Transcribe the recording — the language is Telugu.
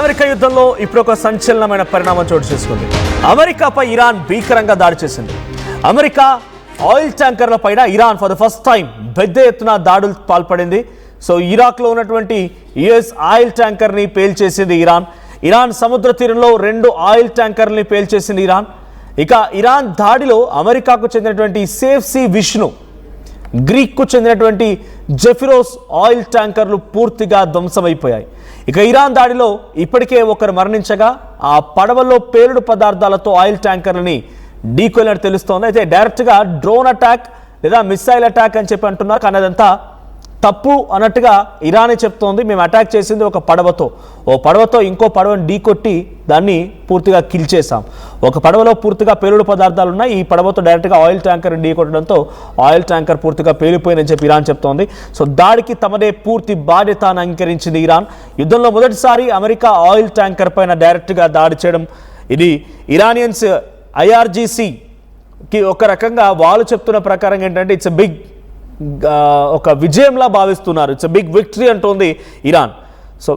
అమెరికా యుద్ధంలో ఇప్పుడు ఒక సంచలనమైన పరిణామం చోటు చేసుకుంది. అమెరికాపై ఇరాన్ భీకరంగా దాడి చేసింది. అమెరికా ఆయిల్ ట్యాంకర్ల పైన Iran for the first time పెద్ద ఎత్తున దాడులు పాల్పడింది. సో ఇరాక్లో ఉన్నటువంటి యుఎస్ ఆయిల్ ట్యాంకర్ని పేల్చేసింది ఇరాన్ సముద్ర తీరంలో 2 ఆయిల్ ట్యాంకర్ని పేల్చేసింది ఇక ఇరాన్ దాడిలో అమెరికాకు చెందినటువంటి సేఫ్ సి విష్ణు, గ్రీక్కు చెందినటువంటి జెఫిరోస్ ఆయిల్ ట్యాంకర్లు పూర్తిగా ధ్వంసమైపోయాయి. ఇక ఇరాన్ దాడిలో ఇప్పటికే ఒకరు మరణించగా ఆ పడవల్లో పేలుడు పదార్థాలతో ఆయిల్ ట్యాంకర్లని ఢీకొలినట్టు తెలుస్తోంది. అయితే డైరెక్ట్గా డ్రోన్ అటాక్ లేదా మిసైల్ అటాక్ అని చెప్పి అంటున్నారు, కానీ అదంతా తప్పు అన్నట్టుగా ఇరానే చెప్తోంది. మేము అటాక్ చేసింది ఒక పడవతో ఇంకో పడవని ఢీకొట్టి దాన్ని పూర్తిగా కిల్ చేశాం. ఒక పడవలో పూర్తిగా పేలుడు పదార్థాలు ఉన్నాయి, ఈ పడవతో డైరెక్ట్గా ఆయిల్ ట్యాంకర్ ఢీకొట్టడంతో ఆయిల్ ట్యాంకర్ పూర్తిగా పేలిపోయిందని చెప్పి ఇరాన్ చెప్తోంది. సో దాడికి తమదే పూర్తి బాధ్యతను అంగీకరించింది ఇరాన్. యుద్ధంలో మొదటిసారి అమెరికా ఆయిల్ ట్యాంకర్ పైన డైరెక్ట్గా దాడి చేయడం, ఇది ఇరానియన్స్ IRGCకి ఒక రకంగా వాళ్ళు చెప్తున్న ప్రకారం ఏంటంటే ఇట్స్ బిగ్ ఒక విజయంలా భావిస్తున్నారు. ఇట్స్ బిగ్ విక్టరీ అంటోంది ఇరాన్. సో